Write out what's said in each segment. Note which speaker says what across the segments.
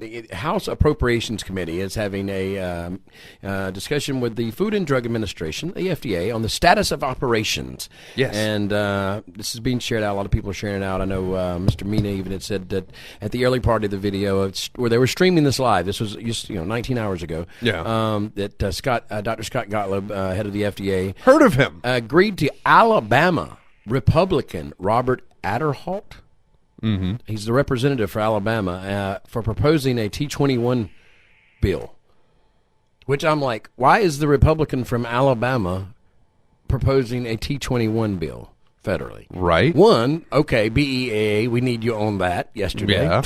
Speaker 1: the House Appropriations Committee is having a discussion with the Food and Drug Administration, the FDA, on the status of operations.
Speaker 2: Yes.
Speaker 1: And this is being shared out. A lot of people are sharing it out. I know Mr. Mina even had said that at the early part of the video, where they were streaming this live, this was just 19 hours ago.
Speaker 2: Yeah.
Speaker 1: That Dr. Scott Gottlieb, head of the FDA,
Speaker 2: heard of him,
Speaker 1: agreed to Alabama Republican Robert Adderholt.
Speaker 2: Mm-hmm.
Speaker 1: He's the representative for Alabama for proposing a T21 bill, which I'm like, why is the Republican from Alabama proposing a T21 bill federally?
Speaker 2: Right.
Speaker 1: One, okay, BEAA, we need you on that yesterday.
Speaker 2: Yeah,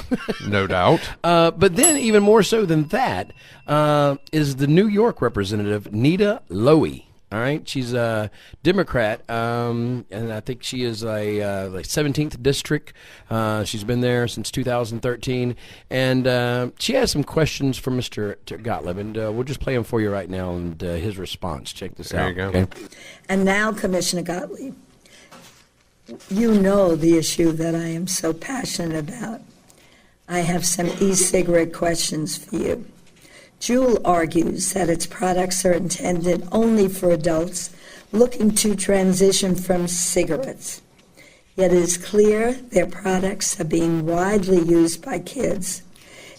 Speaker 2: no doubt.
Speaker 1: But then even more so than that is the New York representative, Nita Lowey. All right, she's a Democrat, and I think she is a 17th district. She's been there since 2013, and she has some questions for Mr. Gottlieb, and we'll just play them for you right now and his response. Check this out.
Speaker 2: There you go.
Speaker 1: Okay?
Speaker 3: And now, Commissioner Gottlieb, you know the issue that I am so passionate about. I have some e-cigarette questions for you. Juul argues that its products are intended only for adults looking to transition from cigarettes. Yet it is clear their products are being widely used by kids.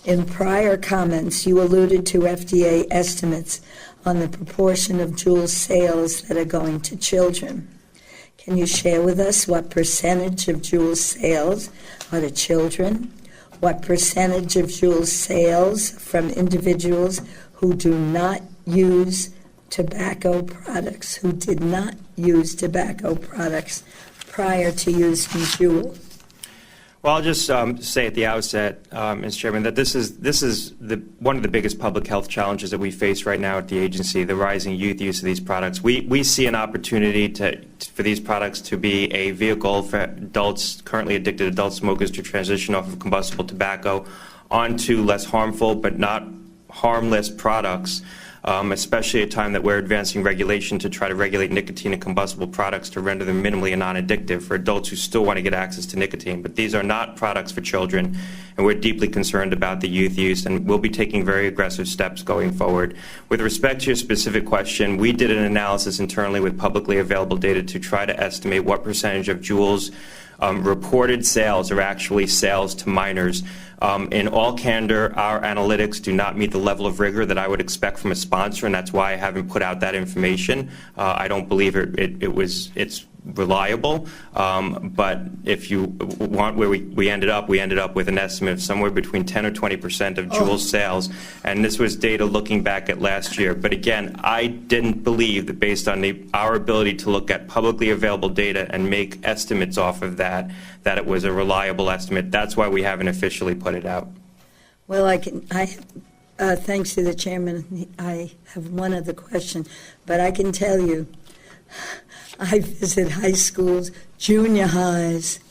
Speaker 3: In prior comments, you alluded to FDA estimates on the proportion of Juul sales that are going to children. Can you share with us what percentage of Juul sales are to children? What percentage of Juul sales from individuals who do not use tobacco products, who did not use tobacco products prior to using Juul?
Speaker 4: Well, I'll just say at the outset, Mr. Chairman, that this is one of the biggest public health challenges that we face right now at the agency, the rising youth use of these products. We see an opportunity for these products to be a vehicle for adults, currently addicted adult smokers, to transition off of combustible tobacco onto less harmful but not harmless products, especially at a time that we're advancing regulation to try to regulate nicotine and combustible products to render them minimally non-addictive for adults who still want to get access to nicotine. But these are not products for children, and we're deeply concerned about the youth use, and we'll be taking very aggressive steps going forward. With respect to your specific question, we did an analysis internally with publicly available data to try to estimate what percentage of Juul's reported sales are actually sales to minors. In all candor, our analytics do not meet the level of rigor that I would expect from a sponsor, and that's why I haven't put out that information. I don't believe it's reliable, but if you want where we ended up with an estimate of somewhere between 10 or 20% of Juul's sales, and this was data looking back at last year. But again, I didn't believe that based on our ability to look at publicly available data and make estimates off of that it was a reliable estimate. That's why we haven't officially put it out.
Speaker 3: Well, thanks to the chairman, I have one other question, but I can tell you, I visit high schools, junior highs.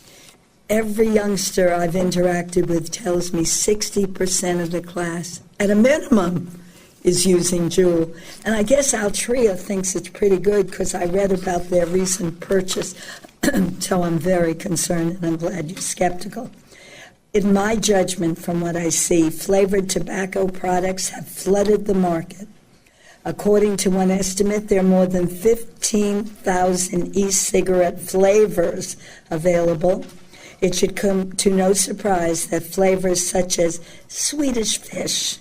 Speaker 3: Every youngster I've interacted with tells me 60% of the class, at a minimum, is using Juul. And I guess Altria thinks it's pretty good because I read about their recent purchase, so I'm very concerned, and I'm glad you're skeptical. In my judgment, from what I see, flavored tobacco products have flooded the market. According to one estimate, there are more than 15,000 e-cigarette flavors available. It should come to no surprise that flavors such as Swedish Fish,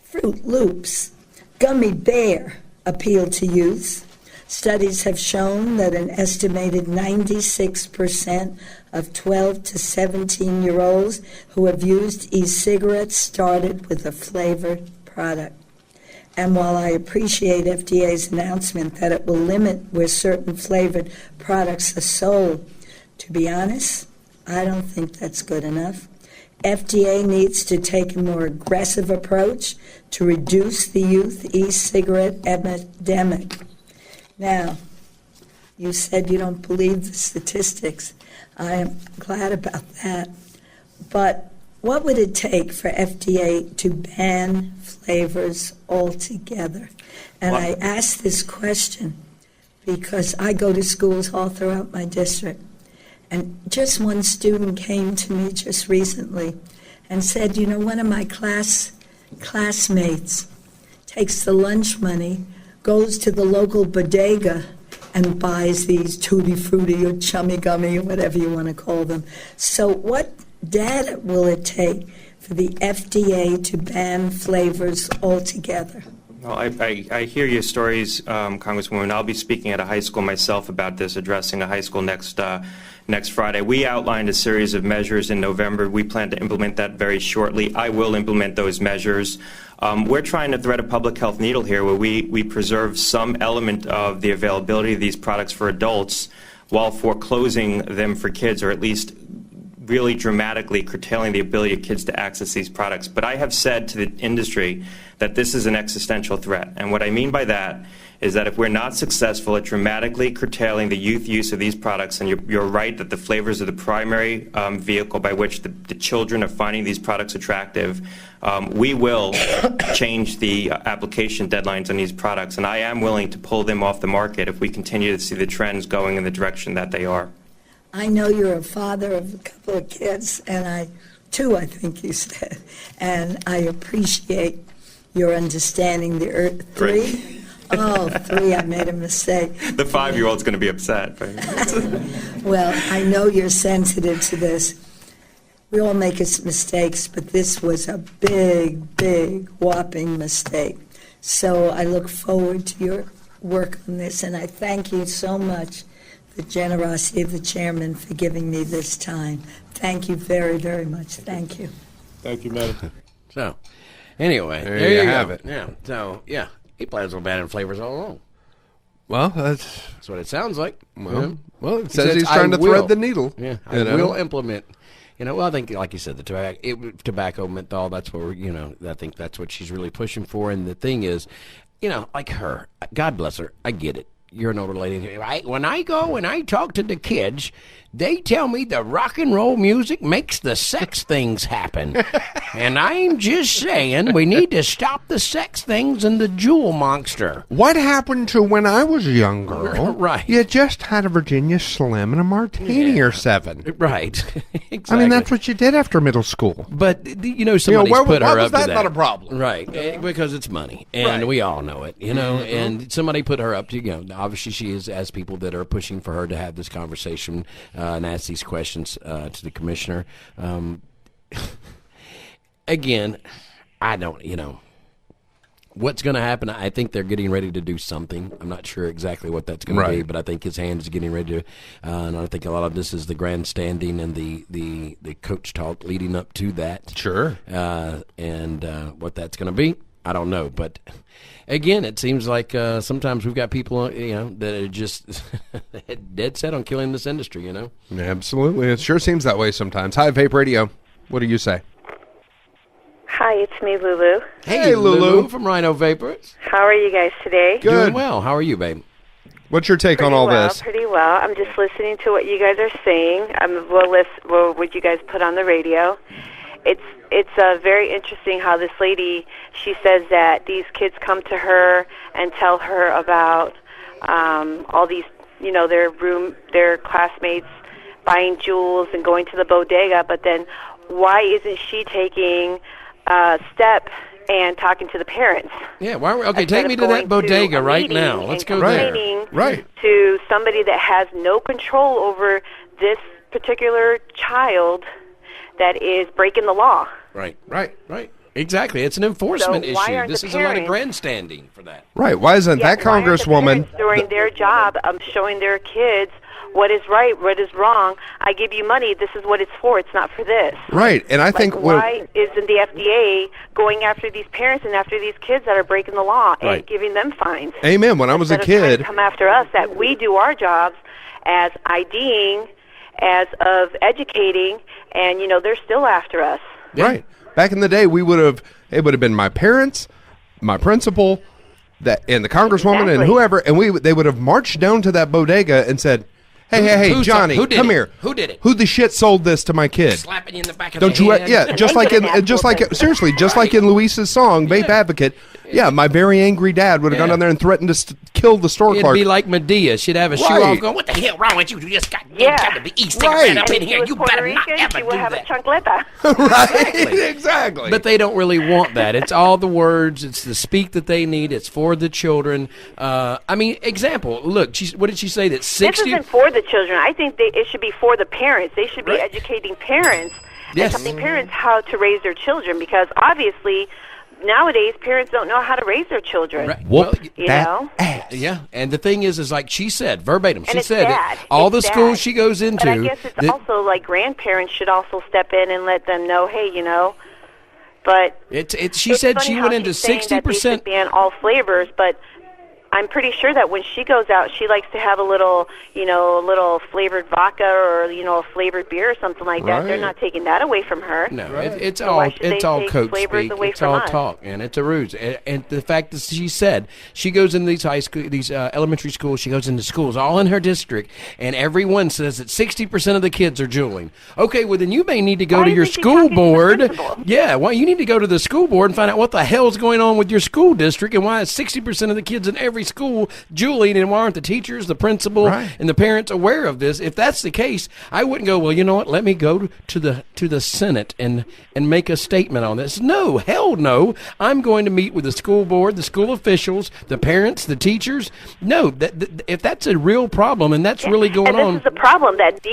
Speaker 3: Fruit Loops, Gummy Bear appeal to youth. Studies have shown that an estimated 96% of 12 to 17-year-olds who have used e-cigarettes started with a flavored product. And while I appreciate FDA's announcement that it will limit where certain flavored products are sold, to be honest, I don't think that's good enough. FDA needs to take a more aggressive approach to reduce the youth e-cigarette epidemic. Now, you said you don't believe the statistics. I am glad about that. But what would it take for FDA to ban flavors altogether? And I ask this question because I go to schools all throughout my district. And just one student came to me just recently and said, you know, one of my classmates takes the lunch money, goes to the local bodega, and buys these Tutti Frutti or Chummy Gummy or whatever you want to call them. So what data will it take for the FDA to ban flavors altogether?
Speaker 4: Well, I hear your stories, Congresswoman. I'll be speaking at a high school myself about this, addressing a high school next Friday. We outlined a series of measures in November. We plan to implement that very shortly. I will implement those measures. We're trying to thread a public health needle here where we preserve some element of the availability of these products for adults while foreclosing them for kids, or at least really dramatically curtailing the ability of kids to access these products. But I have said to the industry that this is an existential threat. And what I mean by that is that if we're not successful at dramatically curtailing the youth use of these products, and you're right that the flavors are the primary vehicle by which the children are finding these products attractive, we will change the application deadlines on these products. And I am willing to pull them off the market if we continue to see the trends going in the direction that they are.
Speaker 3: I know you're a father of a couple of kids, and two, I think you said, and I appreciate your understanding the three. Oh, three, I made a mistake.
Speaker 4: The 5-year-old's going to be upset.
Speaker 3: Well, I know you're sensitive to this. We all make mistakes, but this was a big, big, whopping mistake. So I look forward to your work on this, and I thank you so much, the generosity of the chairman, for giving me this time. Thank you very, very much. Thank you.
Speaker 5: Thank you, Madam.
Speaker 1: So, anyway,
Speaker 2: There you have
Speaker 1: go.
Speaker 2: it.
Speaker 1: Yeah. So, yeah, he plans on banning flavors all along.
Speaker 2: Well, that's
Speaker 1: what it sounds like.
Speaker 2: it says he's trying to thread the needle.
Speaker 1: Yeah, I will implement. Well, I think, like you said, the tobacco menthol. That's what I think that's what she's really pushing for. And the thing is, like her, God bless her, I get it. You're an older lady. When I go and I talk to the kids, they tell me the rock and roll music makes the sex things happen. And I'm just saying we need to stop the sex things and the Juul monster.
Speaker 2: What happened to when I was a young girl?
Speaker 1: Right.
Speaker 2: You just had a Virginia Slim and a martini or 7.
Speaker 1: Right. Exactly.
Speaker 2: I mean, that's what you did after middle school.
Speaker 1: But, somebody's put her up to that.
Speaker 2: Why was that not a problem?
Speaker 1: Right. Because it's money. And we all know it, and somebody put her up to, obviously she is, as people that are pushing for her to have this conversation and ask these questions to the commissioner. Again, I don't, what's going to happen. I think they're getting ready to do something. I'm not sure exactly what that's going to be, but I think his hand is getting ready to, and I think a lot of this is the grandstanding and the coach talk leading up to that.
Speaker 2: Sure.
Speaker 1: And what that's going to be, I don't know. But again, it seems like sometimes we've got people, that are just dead set on killing this industry,
Speaker 2: Absolutely. It sure seems that way sometimes. Hi, Vape Radio. What do you say?
Speaker 6: Hi, it's me, Lulu.
Speaker 1: Hey, Lulu from Rhino Vapors.
Speaker 6: How are you guys today?
Speaker 2: Good.
Speaker 1: Doing well. How are you, babe?
Speaker 2: What's your take on all this?
Speaker 6: Pretty well. I'm just listening to what you guys are saying. What you guys put on the radio. It's very interesting how this lady, she says that these kids come to her and tell her about all these, their classmates buying Juuls and going to the bodega, but then why isn't she taking a step and talking to the parents?
Speaker 1: Yeah, take me to that bodega right now. Let's go there.
Speaker 2: Right.
Speaker 6: To somebody that has no control over this particular child that is breaking the law.
Speaker 1: Right. Exactly. It's an enforcement issue. This is a lot of grandstanding for that.
Speaker 2: Right. Why isn't that Congresswoman
Speaker 6: doing their job of showing their kids what is right, what is wrong? I give you money. This is what it's for. It's not for this.
Speaker 2: Right. And I think
Speaker 6: why isn't the FDA going after these parents and after these kids that are breaking the law and giving them fines?
Speaker 2: Amen. When I was a kid,
Speaker 6: come after us, that we do our jobs as IDing, as of educating, and they're still after us.
Speaker 2: Yeah. Right. Back in the day, it would have been my parents, my principal, and the Congresswoman and whoever, and they would have marched down to that bodega and said, Hey, Johnny, come here.
Speaker 1: Who did it?
Speaker 2: Who the shit sold this to my kid?
Speaker 1: Slapping you in the back of
Speaker 2: Don't
Speaker 1: the
Speaker 2: you?
Speaker 1: head.
Speaker 2: Yeah, just like in Luis's song, Vape Advocate. Yeah, my very angry dad would have gone down there and threatened to kill the store
Speaker 1: It'd
Speaker 2: clerk.
Speaker 1: be like Medea. She'd have a shoe off going, what the hell wrong with you? You just got to be East right up in
Speaker 6: and
Speaker 1: here. You better not ever
Speaker 6: she would
Speaker 1: do
Speaker 6: have
Speaker 1: that.
Speaker 6: a chancleta.
Speaker 2: Right, exactly.
Speaker 1: But they don't really want that. It's all the words. It's the speak that they need. It's for the children. I mean, example. Look, what did she say? That 60...
Speaker 6: This isn't for the children. I think it should be for the parents. They should be educating parents and telling parents how to raise their children, because obviously nowadays parents don't know how to raise their children.
Speaker 1: Right.
Speaker 2: Whoop
Speaker 6: you
Speaker 2: that
Speaker 6: know?
Speaker 2: ass.
Speaker 1: Yeah, and the thing is like she said, verbatim, she
Speaker 6: And it's
Speaker 1: said
Speaker 6: sad.
Speaker 1: that all
Speaker 6: It's
Speaker 1: the schools
Speaker 6: sad.
Speaker 1: she goes into...
Speaker 6: But I guess it's also like grandparents should also step in and let them know, hey, you know. But
Speaker 1: she said
Speaker 6: funny
Speaker 1: she
Speaker 6: how
Speaker 1: went into
Speaker 6: she's saying that they
Speaker 1: 60%.
Speaker 6: should ban all flavors, but I'm pretty sure that when she goes out, she likes to have a little flavored vodka or, a flavored beer or something like that.
Speaker 2: Right.
Speaker 6: They're not taking that away from her.
Speaker 1: No, it's
Speaker 6: So why
Speaker 1: all
Speaker 6: should they take
Speaker 1: coach
Speaker 6: flavors
Speaker 1: speak.
Speaker 6: away
Speaker 1: It's
Speaker 6: from
Speaker 1: all
Speaker 6: us?
Speaker 1: talk, and it's a ruse. And the fact that she said she goes into these high school, these elementary schools, she goes into schools all in her district, and everyone says that 60% of the kids are juuling. Okay, well then you may need to go
Speaker 6: Why
Speaker 1: to your
Speaker 6: isn't she
Speaker 1: school
Speaker 6: talking to the
Speaker 1: board.
Speaker 6: principal?
Speaker 1: Yeah, well you need to go to the school board and find out what the hell's going on with your school district and why is 60% of the kids in every school juuling, and why aren't the teachers, the principal, and the parents aware of this? If that's the case, I wouldn't go, well, you know what, let me go to the Senate and make a statement on this. No, hell no. I'm going to meet with the school board, the school officials, the parents, the teachers. No, if that's a real problem and that's really going on.
Speaker 6: And this is the problem, that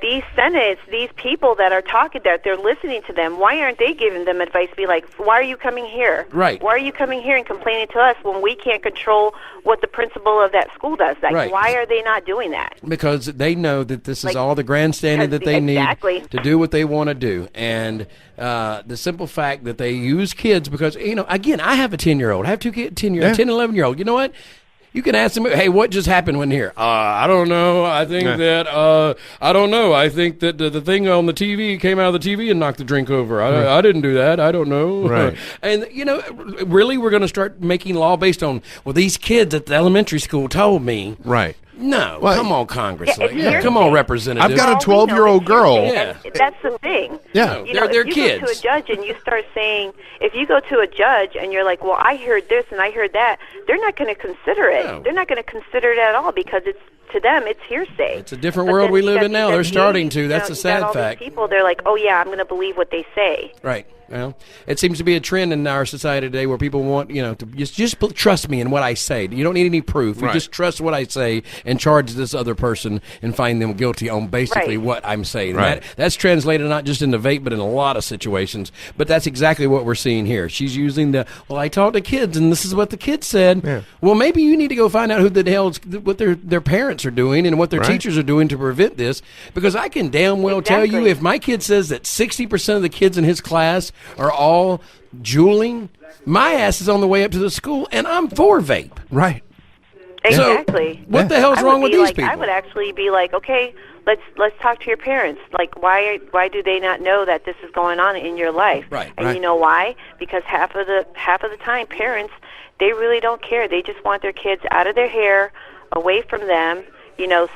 Speaker 6: these senates, these people that are talking, that they're listening to them, why aren't they giving them advice? Be like, why are you coming here?
Speaker 1: Right.
Speaker 6: Why are you coming here and complaining to us when we can't control what the principal of that school does? Like,
Speaker 1: Right.
Speaker 6: why are they not doing that?
Speaker 1: Because they know that this is all the grandstanding that they
Speaker 6: Exactly.
Speaker 1: need to do what they want to do. And the simple fact that they use kids because, again, I have a 10-year-old. I have two kids, 10 and 11-year-old. You know what? You can ask them, hey, what just happened when here? I don't know. I think that, I don't know. I think that the thing on the TV came out of the TV and knocked the drink over. I didn't do that. I don't know.
Speaker 2: Right.
Speaker 1: And, really we're going to start making law based on, well, these kids at the elementary school told me.
Speaker 2: Right.
Speaker 1: No,
Speaker 2: Well,
Speaker 1: come on, Congress.
Speaker 6: Yeah, it's hearsay.
Speaker 1: Come on, Representative.
Speaker 2: I've got a
Speaker 6: All we know
Speaker 2: 12-year-old
Speaker 6: is
Speaker 2: girl.
Speaker 6: hearsay,
Speaker 1: Yeah.
Speaker 6: and that's the thing.
Speaker 2: Yeah.
Speaker 1: They're
Speaker 6: If you
Speaker 1: kids.
Speaker 6: go to a judge and you start saying, if you go to a judge and you're like, well, I heard this and I heard that, they're not going to consider it.
Speaker 1: No.
Speaker 6: They're not going to consider it at all because to them, it's hearsay.
Speaker 1: It's a different
Speaker 6: But
Speaker 1: world
Speaker 6: then
Speaker 1: we
Speaker 6: you
Speaker 1: live
Speaker 6: got
Speaker 1: in now.
Speaker 6: these
Speaker 1: They're starting
Speaker 6: FDAs,
Speaker 1: to. That's
Speaker 6: you
Speaker 1: a
Speaker 6: got
Speaker 1: sad
Speaker 6: all these
Speaker 1: fact.
Speaker 6: people, they're like, oh, yeah, I'm going to believe what they say.
Speaker 1: Right. Well, it seems to be a trend in our society today where people want, to just trust me in what I say. You don't need any proof. You
Speaker 2: Right.
Speaker 1: just trust what I say and charge this other person and find them guilty on basically
Speaker 6: Right.
Speaker 1: what I'm saying. And
Speaker 2: Right.
Speaker 1: that's translated not just into vape, but in a lot of situations. But that's exactly what we're seeing here. She's using I talked to kids and this is what the kids said.
Speaker 2: Yeah.
Speaker 1: Well, maybe you need to go find out who the hell's what their parents are doing and what their
Speaker 2: Right.
Speaker 1: teachers are doing to prevent this. Because I can damn well tell you
Speaker 6: Exactly.
Speaker 1: if my kid says that 60% of the kids in his class are all juuling, my ass is on the way up to the school, and I'm for vape.
Speaker 2: Right.
Speaker 6: Exactly.
Speaker 1: What the hell's
Speaker 6: I
Speaker 1: wrong
Speaker 6: would
Speaker 1: with
Speaker 6: be
Speaker 1: these
Speaker 6: like,
Speaker 1: people?
Speaker 6: I would actually be like, okay, let's talk to your parents. Like, why do they not know that this is going on in your life?
Speaker 1: Right,
Speaker 6: And
Speaker 1: right.
Speaker 6: you know why? Because half of the time, parents, they really don't care. They just want their kids out of their hair, away from them.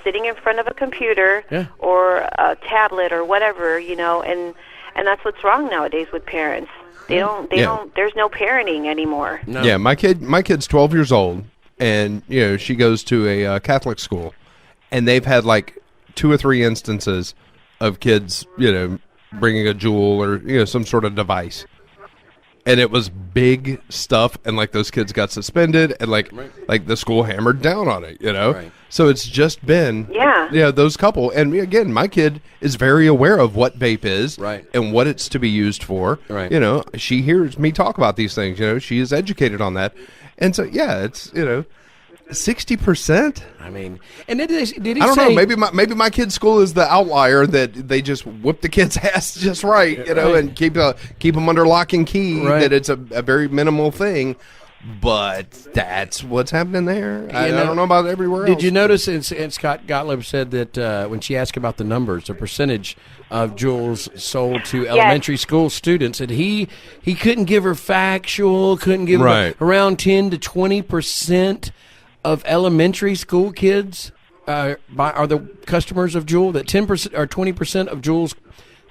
Speaker 6: Sitting in front of a computer
Speaker 1: Yeah.
Speaker 6: or a tablet or whatever. And that's what's wrong nowadays with parents. They don't. There's no parenting anymore.
Speaker 1: No.
Speaker 2: Yeah, my kid's 12 years old, and she goes to a Catholic school, and they've had like 2 or 3 instances of kids, bringing a Juul or some sort of device, and it was big stuff, and like those kids got suspended, and like the school hammered down on it,
Speaker 1: Right.
Speaker 2: So it's just been those couple, and again, my kid is very aware of what vape is,
Speaker 1: Right.
Speaker 2: and what it's to be used for,
Speaker 1: Right.
Speaker 2: She hears me talk about these things, she is educated on that, and so it's 60%.
Speaker 1: I mean, and did he
Speaker 2: I don't
Speaker 1: say,
Speaker 2: know. Maybe my kid's school is the outlier that they just whip the kid's ass just right, and keep them under lock and key.
Speaker 1: Right.
Speaker 2: That it's a very minimal thing, but that's what's happening there. I don't know about everywhere else.
Speaker 1: Did you notice? And Scott Gottlieb said that when she asked about the numbers, the percentage of Juuls sold to elementary school students, and he couldn't give her factual, couldn't give her around 10 to 20% of elementary school kids are the customers of Juul. That 10% or 20% of Juul's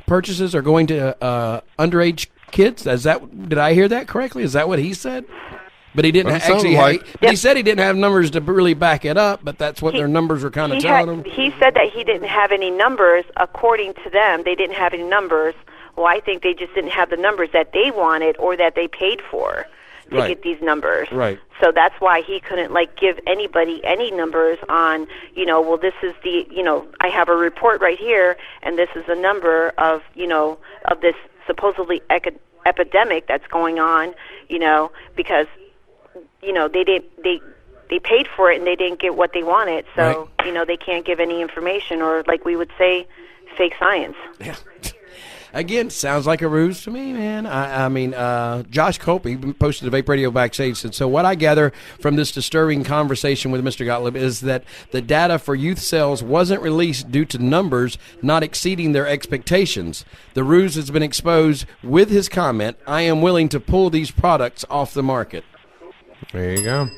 Speaker 1: purchases are going to underage kids. Did I hear that correctly? Is that what he said? But he didn't
Speaker 2: That sounds
Speaker 1: actually.
Speaker 2: like-
Speaker 1: He said he didn't have numbers to really back it up, but that's what their numbers were kind of telling him.
Speaker 6: He said that he didn't have any numbers. According to them, they didn't have any numbers. Well, I think they just didn't have the numbers that they wanted or that they paid for to
Speaker 1: Right.
Speaker 6: get these numbers.
Speaker 1: Right.
Speaker 6: So that's why he couldn't give anybody any numbers on, well, this is the, I have a report right here, and this is the number of, of this supposedly epidemic that's going on, because they paid for it and they didn't get what they wanted, so
Speaker 1: Right.
Speaker 6: They can't give any information, or like we would say, fake science.
Speaker 1: Yeah. Again, sounds like a ruse to me, man. I mean, Josh Colby posted a Vape Radio Backstage, said, so what I gather from this disturbing conversation with Mr. Gottlieb is that the data for youth sales wasn't released due to numbers not exceeding their expectations. The ruse has been exposed with his comment, I am willing to pull these products off the market.
Speaker 2: There you go.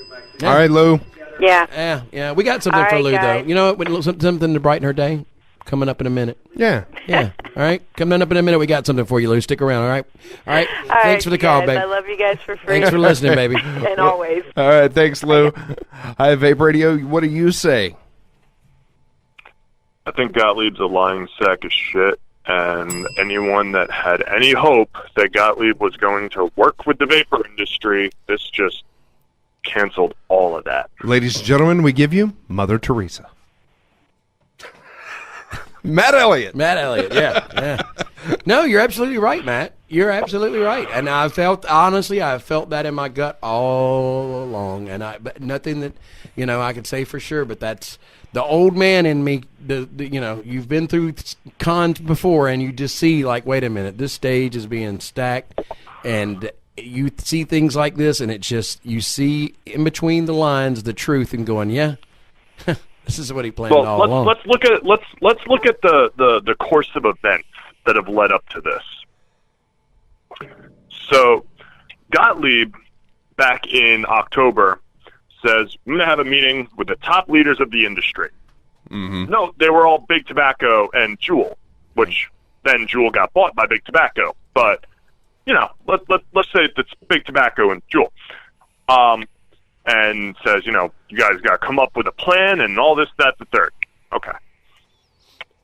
Speaker 2: All right, Lou.
Speaker 6: Yeah.
Speaker 1: Yeah. We got something
Speaker 6: All
Speaker 1: for
Speaker 6: right,
Speaker 1: Lou,
Speaker 6: guys.
Speaker 1: though. You know what? Something to brighten her day coming up in a minute.
Speaker 2: Yeah.
Speaker 1: Yeah. All right. Coming up in a minute, we got something for you, Lou. Stick around, all right? All right.
Speaker 6: All right,
Speaker 1: Thanks for the call,
Speaker 6: guys.
Speaker 1: babe.
Speaker 6: I love you guys for free.
Speaker 1: Thanks for listening, baby.
Speaker 6: And always.
Speaker 2: All right, thanks, Lou. Hi, Vape Radio. What do you say?
Speaker 5: I think Gottlieb's a lying sack of shit, and anyone that had any hope that Gottlieb was going to work with the vapor industry, this just canceled all of that.
Speaker 2: Ladies and gentlemen, we give you Mother Teresa. Matt Elliott.
Speaker 1: Matt Elliott, yeah. No, you're absolutely right, Matt. You're absolutely right. And I felt that in my gut all along. But nothing that, I could say for sure, but that's the old man in me. You've been through cons before and you just see wait a minute, this stage is being stacked, and you see things like this and it's just, you see in between the lines, the truth, and going, yeah, this is what he planned all along.
Speaker 5: Let's look at the course of events that have led up to this. So, Gottlieb, back in October, says, I'm going to have a meeting with the top leaders of the industry. Mm-hmm. No, they were all Big Tobacco and Juul, which then Juul got bought by Big Tobacco. But, let's say it's Big Tobacco and Juul. And says, you guys got to come up with a plan and all this, that, the third. Okay.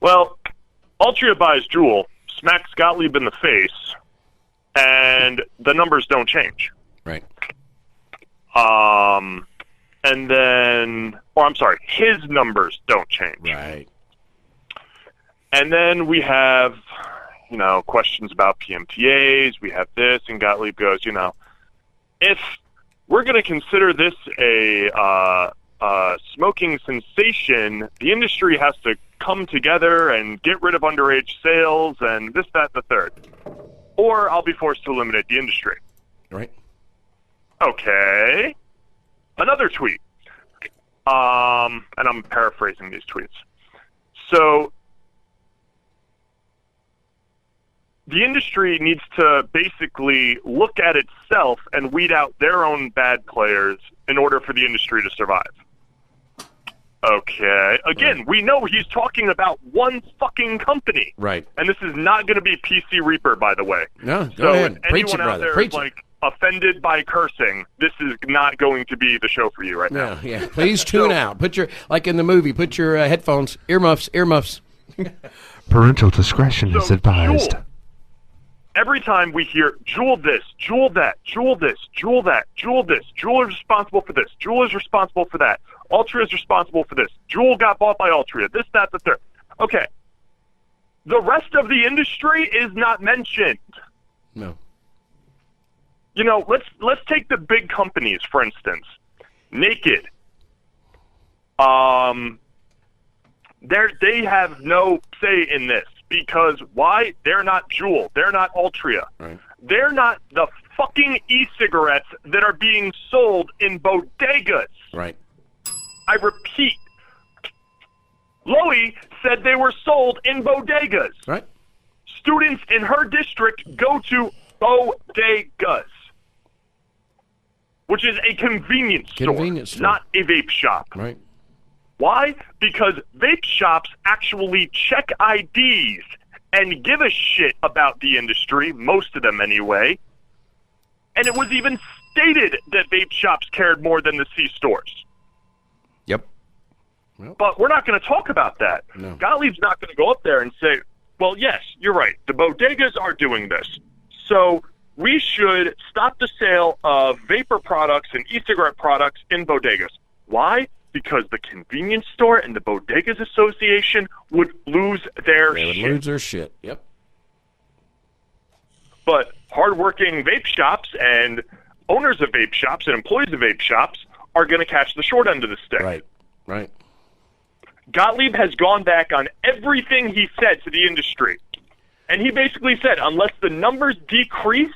Speaker 5: Well, Altria buys Juul, smacks Gottlieb in the face, and the numbers don't change.
Speaker 1: Right.
Speaker 5: And then, his numbers don't change.
Speaker 1: Right.
Speaker 5: And then we have, questions about PMTAs. We have this, and Gottlieb goes, if we're going to consider this a smoking sensation, the industry has to come together and get rid of underage sales and this, that, the third. Or I'll be forced to eliminate the industry.
Speaker 1: Right.
Speaker 5: Okay. Another tweet. And I'm paraphrasing these tweets. So, the industry needs to basically look at itself and weed out their own bad players in order for the industry to survive. Okay. Again, we know he's talking about one fucking company.
Speaker 1: Right.
Speaker 5: And this is not going to be PC Reaper, by the way.
Speaker 1: No, go
Speaker 5: so
Speaker 1: ahead.
Speaker 5: if
Speaker 1: Preach
Speaker 5: anyone
Speaker 1: it,
Speaker 5: out
Speaker 1: brother.
Speaker 5: there
Speaker 1: Preach
Speaker 5: is
Speaker 1: it.
Speaker 5: offended by cursing, this is not going to be the show for you right now.
Speaker 1: Yeah. Please tune out. Put your, like in the movie, put your headphones, earmuffs.
Speaker 2: Parental discretion is advised.
Speaker 5: Juul. Every time we hear Juul this, Juul that, Juul this, Juul that, Juul this, Juul is responsible for this, Juul is responsible for that, Altria is responsible for this, Juul got bought by Altria, this, that, the third. Okay. The rest of the industry is not mentioned.
Speaker 1: No.
Speaker 5: Let's take the big companies, for instance. Naked. They have no say in this. Because why? They're not Juul. They're not Altria.
Speaker 1: Right.
Speaker 5: They're not the fucking e-cigarettes that are being sold in bodegas.
Speaker 1: Right.
Speaker 5: I repeat. Lowey said they were sold in bodegas.
Speaker 1: Right.
Speaker 5: Students in her district go to bodegas, which is a convenience store, not a vape shop.
Speaker 1: Right.
Speaker 5: Why? Because vape shops actually check IDs and give a shit about the industry, most of them anyway. And it was even stated that vape shops cared more than the C-stores.
Speaker 2: Yep.
Speaker 5: But we're not going to talk about that.
Speaker 1: No.
Speaker 5: Gottlieb's not going to go up there and say, well, yes, you're right. The bodegas are doing this. So we should stop the sale of vapor products and e-cigarette products in bodegas. Why? Because the convenience store and the Bodegas Association would lose their
Speaker 1: They would
Speaker 5: shit.
Speaker 1: lose their shit. Yep.
Speaker 5: But hardworking vape shops and owners of vape shops and employees of vape shops are going to catch the short end of the stick.
Speaker 1: Right. Right.
Speaker 5: Gottlieb has gone back on everything he said to the industry. And he basically said, unless the numbers decrease,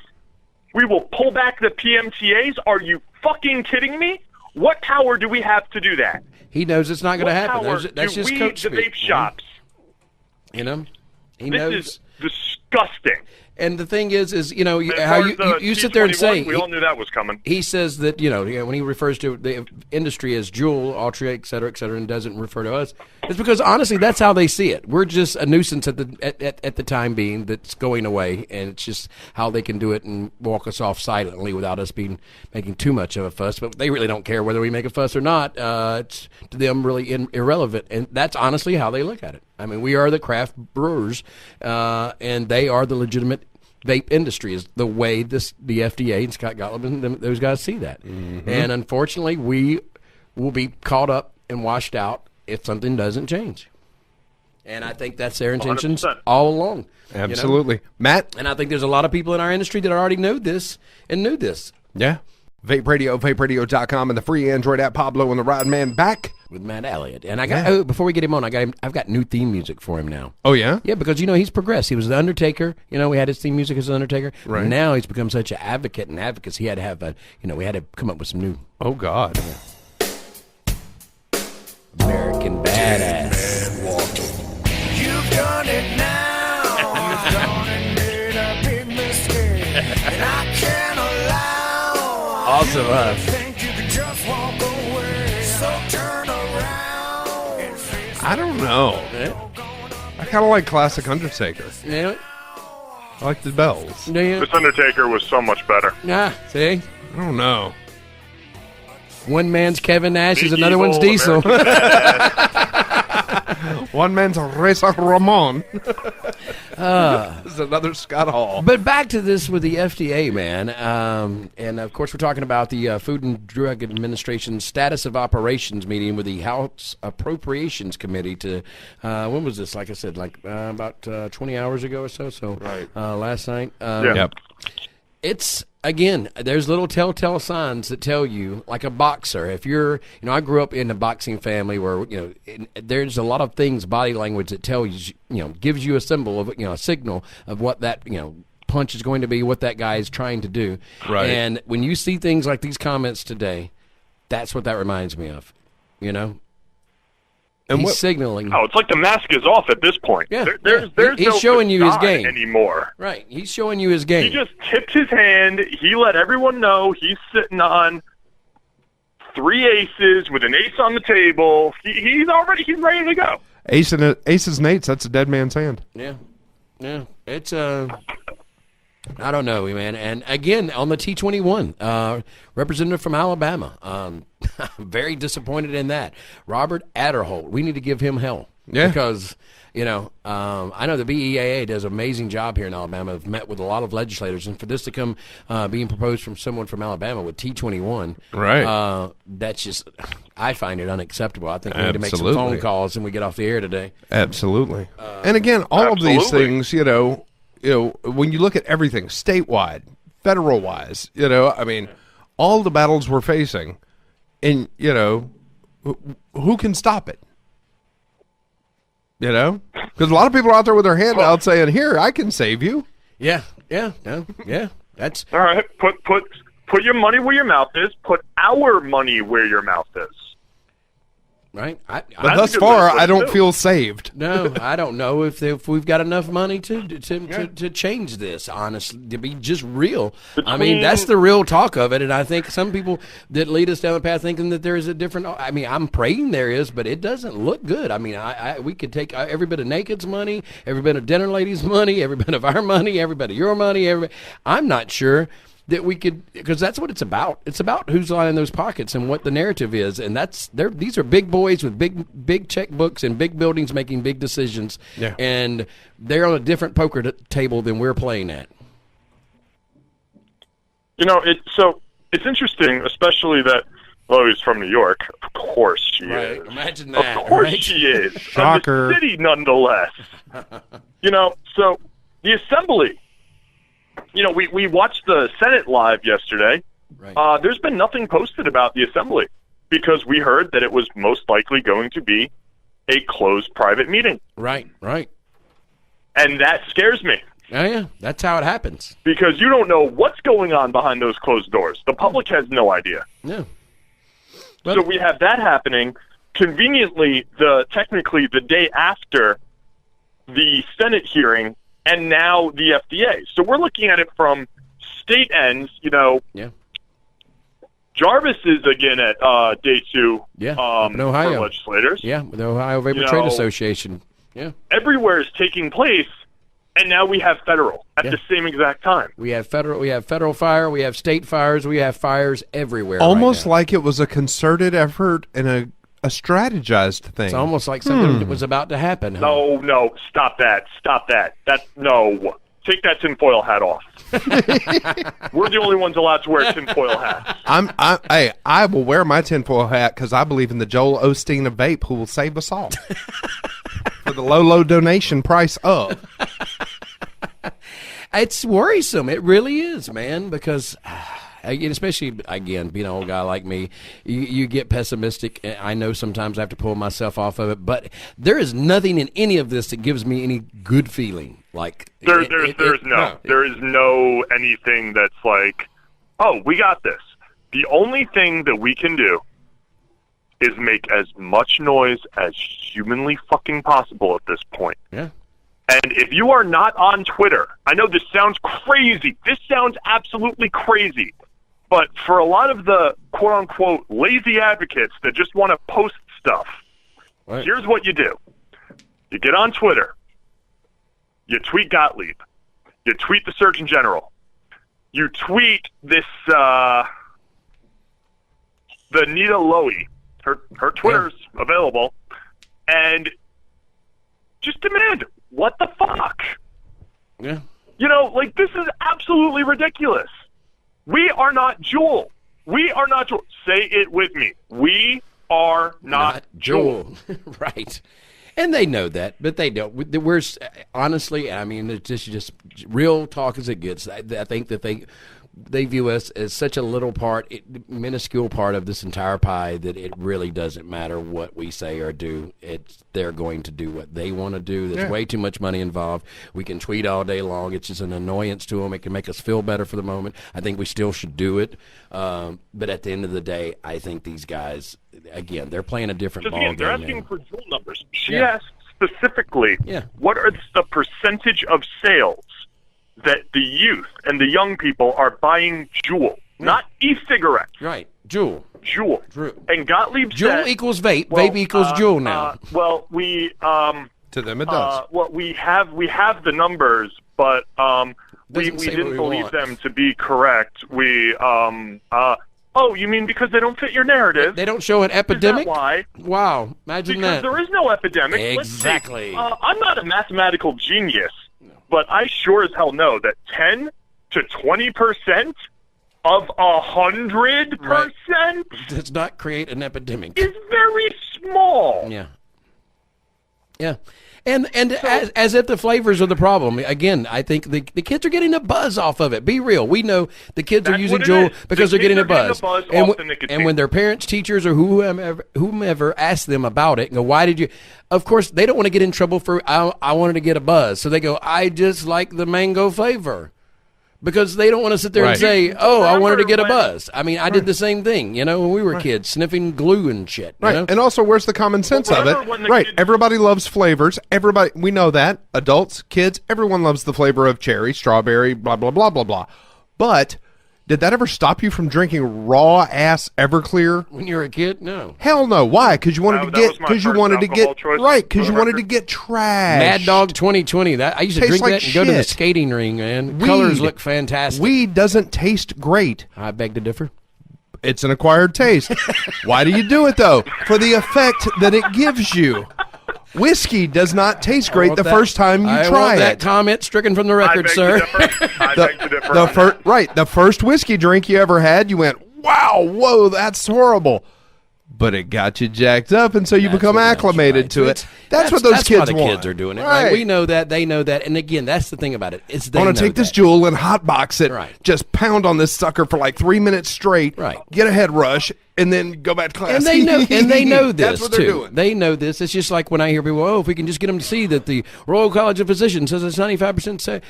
Speaker 5: we will pull back the PMTAs. Are you fucking kidding me? What power do we have to do that?
Speaker 1: He knows it's not going to
Speaker 5: What
Speaker 1: happen.
Speaker 5: power
Speaker 1: That's
Speaker 5: do
Speaker 1: just
Speaker 5: we,
Speaker 1: coach
Speaker 5: the
Speaker 1: speak.
Speaker 5: vape shops?
Speaker 1: You know, he
Speaker 5: This
Speaker 1: knows.
Speaker 5: is disgusting.
Speaker 1: And the thing is you know,
Speaker 5: As
Speaker 1: how
Speaker 5: far as the
Speaker 1: you sit there and
Speaker 5: T21,
Speaker 1: say
Speaker 5: we all knew that was coming.
Speaker 1: he says that, you know, when he refers to the industry as Juul, Altria, et cetera, and doesn't refer to us, it's because honestly that's how they see it. We're just a nuisance at the time being that's going away, and it's just how they can do it and walk us off silently without us making too much of a fuss. But they really don't care whether we make a fuss or not. It's to them really irrelevant, and that's honestly how they look at it. I mean, we are the craft brewers, and they are the legitimate vape industry, is the way the FDA and Scott Gottlieb and those guys see that.
Speaker 2: Mm-hmm.
Speaker 1: And unfortunately, we will be caught up and washed out if something doesn't change. And I think that's their intentions
Speaker 5: 100%.
Speaker 1: all along. you know?
Speaker 2: Absolutely. Matt?
Speaker 1: And I think there's a lot of people in our industry that already know this and knew this.
Speaker 2: Yeah. Vape Radio, vaperadio.com, and the free Android app. Pablo and the Rodman back.
Speaker 1: With Matt Elliott. And I got before we get him on, I've got new theme music for him now.
Speaker 2: Oh, yeah?
Speaker 1: Yeah, because, you know, he's progressed. He was the Undertaker. You know, we had his theme music as the Undertaker.
Speaker 2: Right.
Speaker 1: Now he's become such an advocate and advocacy. He had to have we had to come up with some new
Speaker 2: Oh, God.
Speaker 1: American badass.
Speaker 7: You've done it now. You've done it, made a big mistake. And I can't allow.
Speaker 1: Awesome, huh?
Speaker 7: Think you can just walk away. So turn around and face
Speaker 2: I don't know. I kind of like classic Undertaker.
Speaker 1: Yeah.
Speaker 2: I like the bells.
Speaker 1: Yeah.
Speaker 5: This Undertaker was so much better.
Speaker 1: Ah, see?
Speaker 2: I don't know.
Speaker 1: One man's Kevin Nash is
Speaker 5: Big
Speaker 1: another one's
Speaker 5: evil
Speaker 1: Diesel.
Speaker 2: One man's Reza Ramon. This is another Scott Hall.
Speaker 1: But back to this with the FDA, man. And, of course, we're talking about the Food and Drug Administration's status of operations meeting with the House Appropriations Committee to, when was this? Like I said, about 20 hours ago or so. So last night.
Speaker 5: Yeah.
Speaker 2: Yep.
Speaker 1: It's, again, there's little telltale signs that tell you, like a boxer, if you're, I grew up in a boxing family where, there's a lot of things, body language that tells you, gives you a symbol of, a signal of what that, punch is going to be, what that guy is trying to do.
Speaker 2: Right.
Speaker 1: And when you see things like these comments today, that's what that reminds me of,
Speaker 2: And
Speaker 1: He's
Speaker 2: what-
Speaker 1: signaling.
Speaker 5: Oh, it's like the mask is off at this point.
Speaker 1: Yeah,
Speaker 5: There's
Speaker 1: he's
Speaker 5: no
Speaker 1: showing you his
Speaker 5: facade
Speaker 1: game
Speaker 5: anymore.
Speaker 1: Right. He's showing you his game.
Speaker 5: He just tipped his hand. He let everyone know he's sitting on 3 aces with an ace on the table. He's ready to go.
Speaker 2: Aces and eights, that's a dead man's hand.
Speaker 1: Yeah. It's I don't know, man. And again, on the T21, representative from Alabama, very disappointed in that. Robert Adderholt, we need to give him hell.
Speaker 2: Yeah.
Speaker 1: Because, I know the BEAA does an amazing job here in Alabama. I've met with a lot of legislators, and for this to come being proposed from someone from Alabama with T21,
Speaker 2: Right.
Speaker 1: that's just, I find it unacceptable. I think we need to make some
Speaker 2: Absolutely.
Speaker 1: phone calls and we get off the air today.
Speaker 2: Absolutely. And again, all of these
Speaker 5: Absolutely.
Speaker 2: things, when you look at everything, statewide, federal-wise, all the battles we're facing, and, who can stop it? Because a lot of people are out there with their hand out saying, here, I can save you.
Speaker 1: Yeah. That's
Speaker 5: All right, put your money where your mouth is. Put our money where your mouth is.
Speaker 1: right.
Speaker 2: But
Speaker 5: That's
Speaker 2: thus
Speaker 5: a good
Speaker 2: far,
Speaker 5: way to
Speaker 2: I don't
Speaker 5: do.
Speaker 2: feel saved.
Speaker 1: No, I don't know if we've got enough money to change this. Honestly, to be just real. I mean, that's the real talk of it, and I think some people that lead us down the path thinking that there is a different. I mean, I'm praying there is, but it doesn't look good. I mean, we could take every bit of Naked's money, every bit of Dinner Lady's money, every bit of our money, every bit of your money. I'm not sure that we could, because that's what it's about. It's about who's lining those pockets and what the narrative is, and these are big boys with big checkbooks and big buildings making big decisions, and they're on a different poker table than we're playing at.
Speaker 5: It's interesting, especially that Lowey's from New York. Of course she is.
Speaker 1: Imagine that.
Speaker 5: Of course
Speaker 1: right?
Speaker 5: she is.
Speaker 2: Shocker.
Speaker 5: The city, nonetheless. So the Assembly. We watched the Senate live yesterday.
Speaker 1: Right.
Speaker 5: There's been nothing posted about the Assembly because we heard that it was most likely going to be a closed private meeting.
Speaker 1: Right.
Speaker 5: And that scares me.
Speaker 1: Oh, yeah, that's how it happens.
Speaker 5: Because you don't know what's going on behind those closed doors. The public has no idea.
Speaker 1: Yeah.
Speaker 5: So we have that happening. Conveniently, technically the day after the Senate hearing, and now the FDA. So we're looking at it from state ends.
Speaker 1: Yeah.
Speaker 5: Jarvis is again at day 2.
Speaker 1: Yeah. In Ohio.
Speaker 5: For legislators.
Speaker 1: Yeah, with the Ohio Vape Trade Association. Yeah.
Speaker 5: Everywhere is taking place. And now we have federal at the same exact time.
Speaker 1: We have federal fire, we have state fires, we have fires everywhere.
Speaker 2: Almost
Speaker 1: right
Speaker 2: like it was a concerted effort and a strategized thing.
Speaker 1: It's almost like something that was about to happen. Huh?
Speaker 5: No, stop that. No. Take that tinfoil hat off. We're the only ones allowed to wear tinfoil hats.
Speaker 2: I will wear my tinfoil hat because I believe in the Joel Osteen of vape who will save us all. For the low donation price up.
Speaker 1: It's worrisome. It really is, man, because especially, again, being an old guy like me, you get pessimistic. I know sometimes I have to pull myself off of it, but there is nothing in any of this that gives me any good feeling. Like
Speaker 5: there is no anything that's like, oh, we got this. The only thing that we can do is make as much noise as humanly fucking possible at this point.
Speaker 1: Yeah.
Speaker 5: And if you are not on Twitter, I know this sounds crazy. This sounds absolutely crazy. But for a lot of the quote-unquote lazy advocates that just want to post stuff, here's what you do. You get on Twitter. You tweet Gottlieb. You tweet the Surgeon General. You tweet this, the Nita Lowey. Her Twitter's available. And just demand, what the fuck?
Speaker 1: Yeah.
Speaker 5: This is absolutely ridiculous. We are not Juul. We are not Juul. Say it with me. We are not Juul.
Speaker 1: Right. And they know that, but they don't. We're honestly, I mean, it's just real talk as it gets. I think that they view us as such a little part, minuscule part of this entire pie that it really doesn't matter what we say or do. They're going to do what they want to do. There's way too much money involved. We can tweet all day long. It's just an annoyance to them. It can make us feel better for the moment. I think we still should do it. But at the end of the day, I think these guys, again, they're playing a different ball game.
Speaker 5: They're asking for Juul numbers. She asked specifically,
Speaker 1: Yeah.
Speaker 5: what are the percentage of sales that the youth and the young people are buying Juul, not e-cigarettes.
Speaker 1: Right, Juul.
Speaker 5: Juul. And Gottlieb
Speaker 1: Juul
Speaker 5: said,
Speaker 1: equals vape. Vape equals Juul now.
Speaker 2: To them it does.
Speaker 5: We have the numbers, but we didn't believe them to be correct. Oh, you mean because they don't fit your narrative?
Speaker 1: They don't show an epidemic?
Speaker 5: Is that why?
Speaker 1: Wow, imagine
Speaker 5: because
Speaker 1: that.
Speaker 5: There is no epidemic.
Speaker 1: Exactly.
Speaker 5: I'm not a mathematical genius, but I sure as hell know that 10 to 20% of 100%
Speaker 1: does not create an epidemic.
Speaker 5: Is very small.
Speaker 1: Yeah. Yeah. And as if the flavors are the problem. Again, I think the kids are getting a buzz off of it. Be real. We know the kids are using Juul because they're getting a buzz. And when their parents, teachers, or whomever ask them about it and go, why did you? Of course, they don't want to get in trouble for, I wanted to get a buzz. So they go, I just like the mango flavor. Because they don't want to sit there and say, I wanted to get a buzz. I mean, I did the same thing, when we were kids, sniffing glue and shit. You know?
Speaker 2: And also, where's the common sense of it? Right. Everybody loves flavors. Everybody, we know that. Adults, kids, everyone loves the flavor of cherry, strawberry, blah, blah, blah, blah, blah. But Did that ever stop you from drinking raw ass Everclear?
Speaker 1: When you were a kid, no.
Speaker 2: Hell no. Why? Because you wanted
Speaker 5: That
Speaker 2: to
Speaker 5: was
Speaker 2: get.
Speaker 5: my
Speaker 2: Because you
Speaker 5: first
Speaker 2: wanted to
Speaker 5: alcohol
Speaker 2: get.
Speaker 5: choice
Speaker 2: Right. Because
Speaker 5: for
Speaker 2: you
Speaker 5: the
Speaker 2: wanted to
Speaker 5: record.
Speaker 2: get trash.
Speaker 1: Mad Dog 2020. That I used to
Speaker 2: Tastes
Speaker 1: drink
Speaker 2: like
Speaker 1: that and go to the
Speaker 2: shit.
Speaker 1: skating ring, man.
Speaker 2: Weed.
Speaker 1: Colors look fantastic.
Speaker 2: Weed doesn't taste great.
Speaker 1: I beg to differ.
Speaker 2: It's an acquired taste. Why do you do it though? For the effect that it gives you. Whiskey does not taste great the first time you
Speaker 1: I
Speaker 2: try
Speaker 1: want that
Speaker 2: it.
Speaker 1: comment stricken from the
Speaker 5: I
Speaker 1: record,
Speaker 5: beg
Speaker 1: sir.
Speaker 5: to differ. I beg to differ.
Speaker 2: The first whiskey drink you ever had, you went, "Wow, whoa, that's horrible." But it got you jacked up, and so you become acclimated to it. That's what those kids
Speaker 1: why the
Speaker 2: want.
Speaker 1: kids are doing it.
Speaker 2: Right.
Speaker 1: Right? We know that. They know that. And again, that's the thing about it. It's they
Speaker 2: I want to
Speaker 1: know
Speaker 2: take this
Speaker 1: that.
Speaker 2: Juul and hotbox it.
Speaker 1: Right.
Speaker 2: Just pound on this sucker for like 3 minutes straight.
Speaker 1: Right.
Speaker 2: Get a head rush, and then go back to class.
Speaker 1: And they know. And they know this
Speaker 2: That's what they're
Speaker 1: too.
Speaker 2: doing.
Speaker 1: They know this. It's just like when I hear people, "Oh, if we can just get them to see that the Royal College of Physicians says it's 95% safe."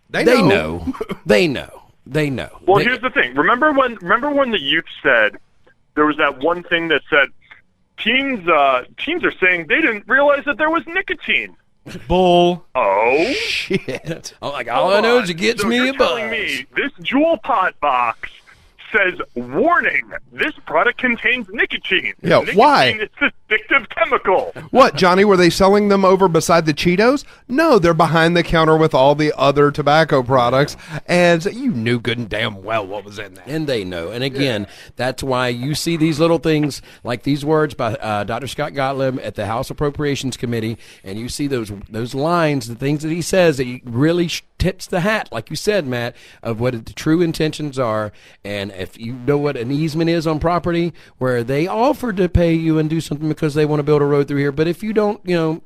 Speaker 2: They
Speaker 1: They
Speaker 2: know.
Speaker 1: know. They know. They know.
Speaker 5: Well,
Speaker 1: They-
Speaker 5: here's the thing. Remember when the youth said there was that one thing that said teens are saying they didn't realize that there was nicotine.
Speaker 2: Bull.
Speaker 5: Oh,
Speaker 2: Shit.
Speaker 1: Oh, like all I know is it gets
Speaker 5: so
Speaker 1: me
Speaker 5: you're
Speaker 1: a buzz.
Speaker 5: telling me this Juul pot box says, "Warning: this product contains nicotine."
Speaker 2: Yeah,
Speaker 5: nicotine
Speaker 2: why?
Speaker 5: is an addictive chemical.
Speaker 2: What, Johnny? Were they selling them over beside the Cheetos? No, they're behind the counter with all the other tobacco products, and you knew good and damn well what was in there.
Speaker 1: And they know. And again, that's why you see these little things like these words by Dr. Scott Gottlieb at the House Appropriations Committee, and you see those lines, the things that he says that he really tips the hat, like you said, Matt, of what the true intentions are. And if you know what an easement is on property, where they offer to pay you and do something because they want to build a road through here, but if you don't,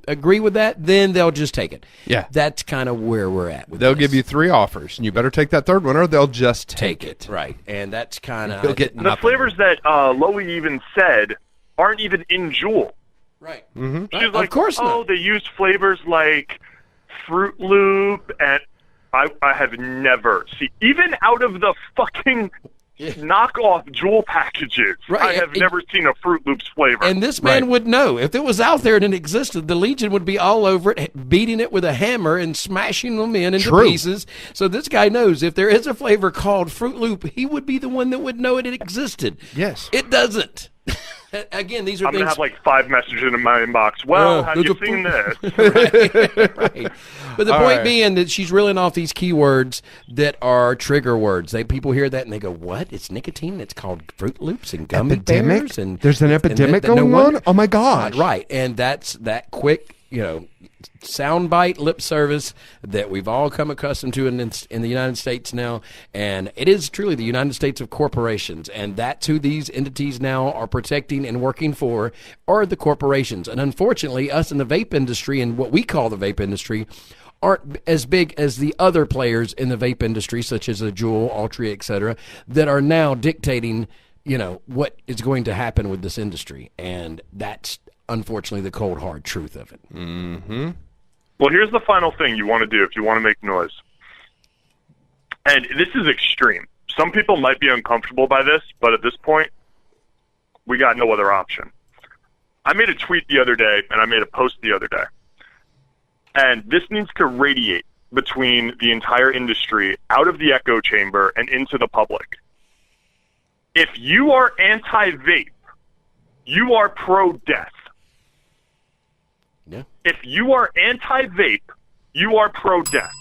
Speaker 1: agree with that, then they'll just take it.
Speaker 2: Yeah.
Speaker 1: That's kind of where we're at with
Speaker 2: They'll
Speaker 1: this.
Speaker 2: give you 3 offers, and you better take that third one, or they'll just take it.
Speaker 1: Right. And that's kind of
Speaker 2: You'll get
Speaker 5: The
Speaker 2: nothing.
Speaker 5: flavors that Lowey even said aren't even in Juul.
Speaker 1: right.
Speaker 2: Mm-hmm.
Speaker 5: She's like,
Speaker 1: of course
Speaker 5: oh,
Speaker 1: not.
Speaker 5: they use flavors like Fruit Loop, and I have never seen, even out of the fucking knockoff Juul packages,
Speaker 1: Right,
Speaker 5: I have never seen a Fruit Loops flavor.
Speaker 1: And this man would know. If it was out there and it existed, the Legion would be all over it, beating it with a hammer and smashing them into
Speaker 2: True.
Speaker 1: pieces. So this guy knows if there is a flavor called Fruit Loop, he would be the one that would know it existed.
Speaker 2: Yes.
Speaker 1: It doesn't. Again, these are
Speaker 5: I'm going to
Speaker 1: things.
Speaker 5: have like 5 messages in my inbox. Well, have
Speaker 1: there's
Speaker 5: you
Speaker 1: a
Speaker 5: seen this?
Speaker 1: Right. But the point being that she's reeling off these keywords that are trigger words. People hear that and they go, "What? It's nicotine? It's called Fruit Loops and gummy
Speaker 2: Epidemic?
Speaker 1: bears and
Speaker 2: There's an epidemic
Speaker 1: no
Speaker 2: going
Speaker 1: wonder-
Speaker 2: on? Oh, my gosh.
Speaker 1: Right, and that's that quick, soundbite lip service that we've all come accustomed to in the United States now, and it is truly the United States of corporations, and that's who these entities now are protecting and working for, are the corporations. And unfortunately, us in the vape industry and what we call the vape industry aren't as big as the other players in the vape industry, such as Juul, Altria, etc., that are now dictating, what is going to happen with this industry, and that's unfortunately the cold hard truth of it.
Speaker 2: Mm-hmm.
Speaker 5: Well, here's the final thing you want to do if you want to make noise. And this is extreme. Some people might be uncomfortable by this, but at this point, we got no other option. I made a tweet the other day, and I made a post the other day. And this needs to radiate between the entire industry, out of the echo chamber, and into the public. If you are anti-vape, you are pro-death.
Speaker 1: Yeah.
Speaker 5: If you are anti-vape, you are pro-death.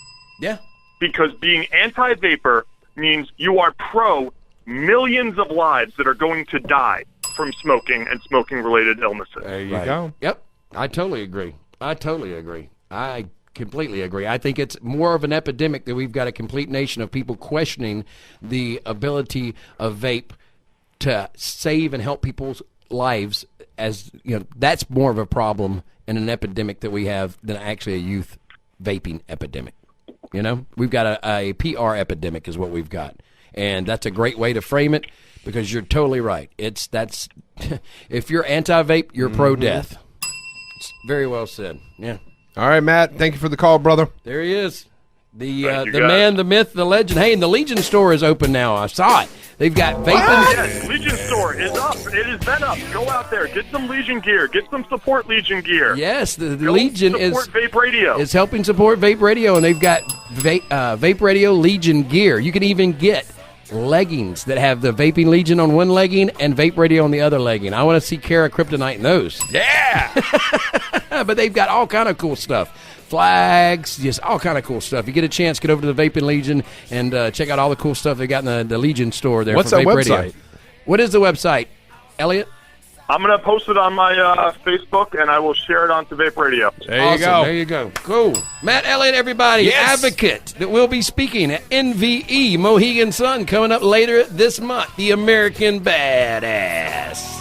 Speaker 1: Yeah.
Speaker 5: Because being anti-vapor means you are pro millions of lives that are going to die from smoking and smoking-related illnesses.
Speaker 2: There you
Speaker 1: Right.
Speaker 2: go.
Speaker 1: Yep. I totally agree. I completely agree. I think it's more of an epidemic that we've got a complete nation of people questioning the ability of vape to save and help people's lives. As that's more of a problem and an epidemic that we have than actually a youth vaping epidemic. We've got a PR epidemic is what we've got, and that's a great way to frame it because you're totally right. That's if you're anti-vape, you're pro-death. It's very well said. Yeah.
Speaker 2: All right, Matt. Thank you for the call, brother.
Speaker 1: There he is. The
Speaker 5: Thank you,
Speaker 1: the
Speaker 5: guys.
Speaker 1: man, the myth, the legend. Hey, and the Legion store is open now. I saw it. They've got vaping.
Speaker 5: Yes, Legion store is up. It has been up. Go out there. Get some Legion gear. Get some support Legion gear.
Speaker 1: Yes, the
Speaker 5: Go
Speaker 1: Legion
Speaker 5: support Vape Radio.
Speaker 1: is helping support Vape Radio, and they've got Vape Radio Legion gear. You can even get leggings that have the Vaping Legion on one legging and Vape Radio on the other legging. I want to see Kara Kryptonite in those.
Speaker 2: Yeah.
Speaker 1: But they've got all kind of cool stuff. Flags, just all kind of cool stuff. You get a chance, get over to the Vaping Legion and check out all the cool stuff they got in the Legion store there.
Speaker 2: What's
Speaker 1: for
Speaker 2: that
Speaker 1: Vape
Speaker 2: website?
Speaker 1: Radio. What is the website, Elliott?
Speaker 5: I'm going to post it on my Facebook, and I will share it onto Vape Radio.
Speaker 2: There
Speaker 1: Awesome.
Speaker 2: you go.
Speaker 1: There you go. Cool. Matt Elliott, everybody,
Speaker 2: Yes.
Speaker 1: advocate that will be speaking at NVE Mohegan Sun coming up later this month. The American Badass.